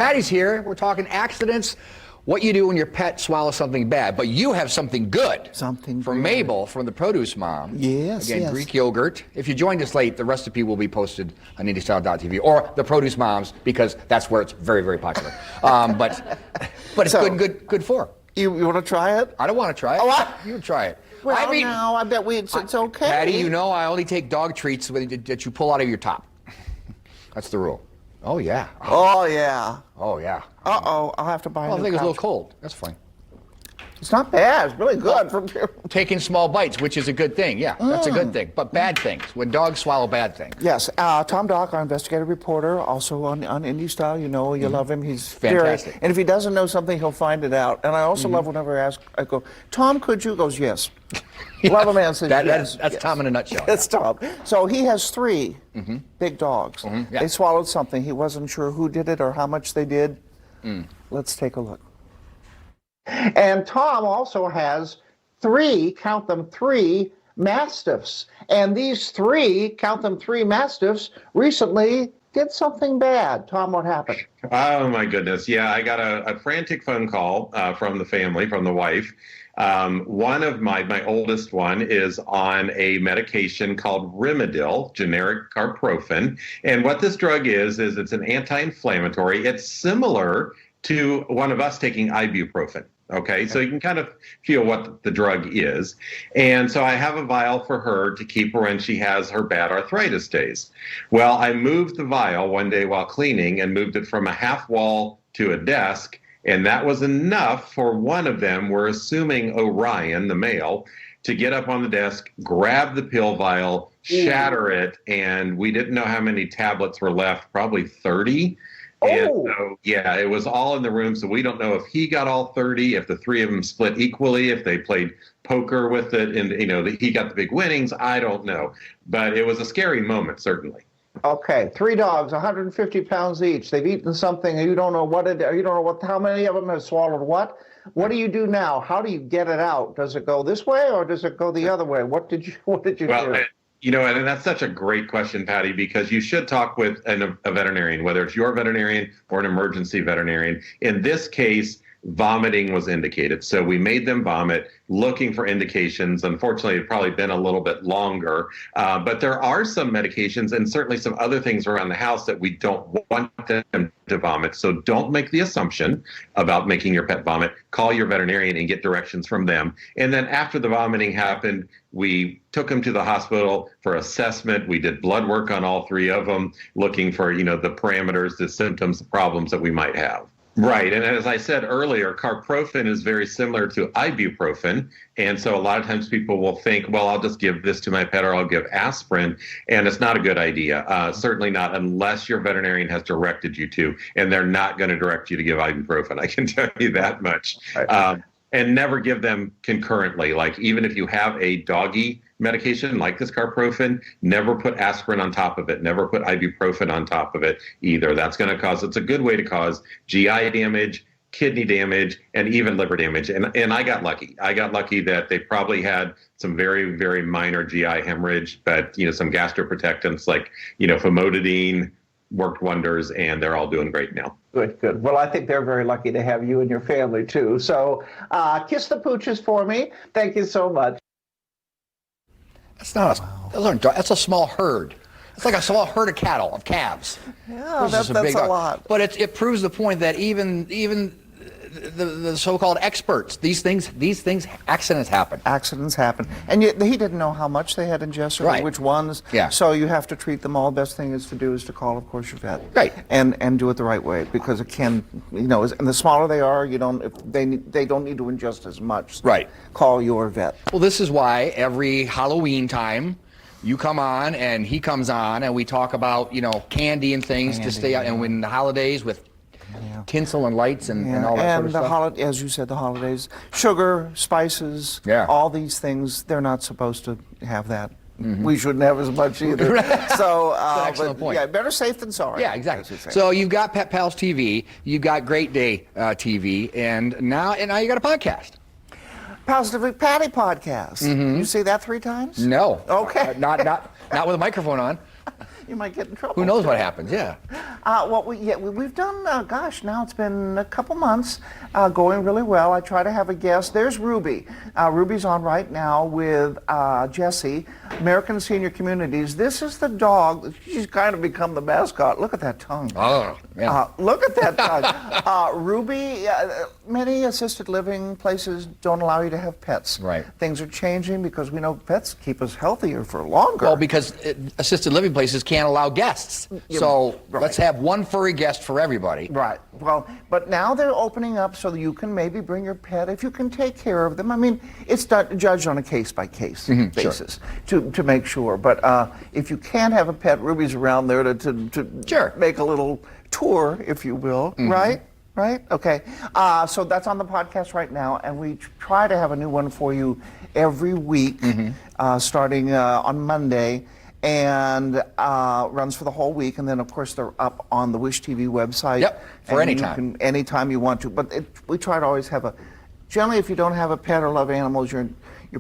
Patty's here. We're talking accidents, what you do when your pet swallows something bad. But you have something good. Something from good. Mabel from the Produce Mom. Yes, Again, yes. Greek yogurt. If you joined us late, the recipe will be posted on IndieStyle.tv or the Produce Moms because that's where it's very, very popular. But it's So, good for. You want to try it? I don't want to try it. Oh, what? You try it. Well, I mean, now I bet it's okay. Patty, you know I only take dog treats that you pull out of your top. That's the rule. Oh, yeah. Oh, yeah. Oh, yeah. Uh-oh, I'll have to buy a Well, I new think it's a couch. little cold. That's fine. It's not bad. It's really good. Taking small bites, which is a good thing. Yeah, that's a good thing. But bad things, when dogs swallow bad things. Yes, Tom Dock, our investigative reporter, also on Indie Style. You know, you love him. He's Fantastic. And if he doesn't know something, he'll find it out. And I also love whenever I go, Tom, could you? Goes, yes. Love a man says yes. That's yes. Tom in a nutshell. That's Tom. So he has three big dogs. Yeah. They swallowed something. He wasn't sure who did it or how much they did. Let's take a look. And Tom also has count them three Mastiffs. And these count them three Mastiffs, recently did something bad. Tom, what happened? Oh, my goodness. Yeah, I got a frantic phone call from the family, from the wife. One of my oldest one is on a medication called Rimadyl, generic carprofen. And what this drug is it's an anti-inflammatory. It's similar to one of us taking ibuprofen. Okay, so you can kind of feel what the drug is. And so I have a vial for her to keep her when she has her bad arthritis days. Well, I moved the vial one day while cleaning and moved it from a half wall to a desk. And that was enough for one of them, we're assuming Orion, the male, to get up on the desk, grab the pill vial, shatter it. And we didn't know how many tablets were left, probably 30. And so, yeah, it was all in the room. So we don't know if he got all 30, if the three of them split equally, if they played poker with it, and he got the big winnings. I don't know, but it was a scary moment, certainly. Okay, three dogs, 150 pounds each. They've eaten something, and you don't know how many of them have swallowed what. What do you do now? How do you get it out? Does it go this way or does it go the other way? What did you do? And that's such a great question, Patty, because you should talk with a veterinarian, whether it's your veterinarian or an emergency veterinarian. In this case, vomiting was indicated. So we made them vomit, looking for indications. Unfortunately, it's probably been a little bit longer. But there are some medications and certainly some other things around the house that we don't want them to vomit. So don't make the assumption about making your pet vomit. Call your veterinarian and get directions from them. And then after the vomiting happened, we took them to the hospital for assessment. We did blood work on all three of them, looking for, the parameters, the symptoms, the problems that we might have. Right. And as I said earlier, carprofen is very similar to ibuprofen. And so a lot of times people will think, well, I'll just give this to my pet or I'll give aspirin. And it's not a good idea. Certainly not unless your veterinarian has directed you to. And they're not going to direct you to give ibuprofen. I can tell you that much. Right. And never give them concurrently. Like even if you have a doggy medication like this carprofen, never put aspirin on top of it. Never put ibuprofen on top of it either. That's going to it's a good way to cause GI damage, kidney damage, and even liver damage. And I got lucky. I got lucky that they probably had some very, very minor GI hemorrhage, but some gastroprotectants like famotidine worked wonders, and they're all doing great now. Good. Well, I think they're very lucky to have you and your family, too. So kiss the pooches for me. Thank you so much. That's not that's a small herd. It's like a small herd of cattle, of calves. Yeah, that's a lot. But it proves the point that even the so-called experts, these things, accidents happen. Accidents happen. And yet he didn't know how much they had ingested, right. or which ones. Yeah. So you have to treat them all. Best thing is to call, of course, your vet. Right. And do it the right way, because it can, and the smaller they are, they don't need to ingest as much. Right. Call your vet. Well, this is why every Halloween time, you come on and he comes on and we talk about, candy and things to stay out. And when the holidays with tinsel and lights and all that sort of stuff. As you said, the holidays, sugar, spices, all these things, they're not supposed to have that. We shouldn't have as much either. So, excellent point. Yeah, better safe than sorry. Yeah, exactly. So you've got Pet Pals TV, you've got Great Day TV, and now you got a podcast. Positively Patty podcast. You say that 3 times? No. Okay. Not with a microphone on. You might get in trouble. Who knows what happens? Yeah. We've done, gosh, now it's been a couple months, going really well. I try to have a guest. There's Ruby. Ruby's on right now with Jesse, American Senior Communities. This is the dog. She's kind of become the mascot. Look at that tongue. Oh, yeah. Look at that tongue. Ruby, many assisted living places don't allow you to have pets. Right. Things are changing because we know pets keep us healthier for longer. Well, because assisted living places can't allow guests. So right. let's have one furry guest for everybody. Right. Well, but now they're opening up so that you can maybe bring your pet if you can take care of them. I mean, it's judged on a case-by-case basis to make sure. But if you can have a pet, Ruby's around there to Sure. make a little tour, if you will. Right? Right? Okay. So that's on the podcast right now, and we try to have a new one for you every week, starting on Monday, and runs for the whole week. And then, of course, they're up on the Wish TV website. Yep, for and any you time. can, anytime you want to. But we try to always have a. Generally, if you don't have a pet or love animals, you're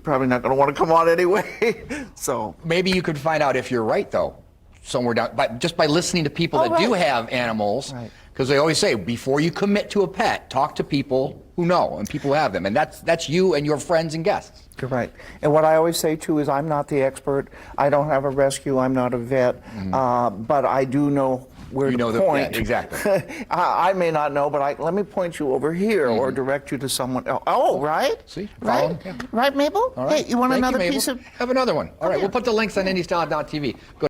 probably not going to want to come on anyway. So Maybe you could find out if you're right, though, somewhere down, just by listening to people that do have animals. Right. Because they always say, before you commit to a pet, talk to people who know and people who have them. And that's you and your friends and guests. you're right. And what I always say too is, I'm not the expert. I don't have a rescue. I'm not a vet. But I do know where You to know point. exactly. I may not know, but let me point you over here or direct you to someone else. Oh, right? See? Right? Follow? Yeah. Right, Mabel? All right. Hey, you want Thank another Mabel. piece of... Have another one. All right, we'll put the links on IndyStyle.tv. Go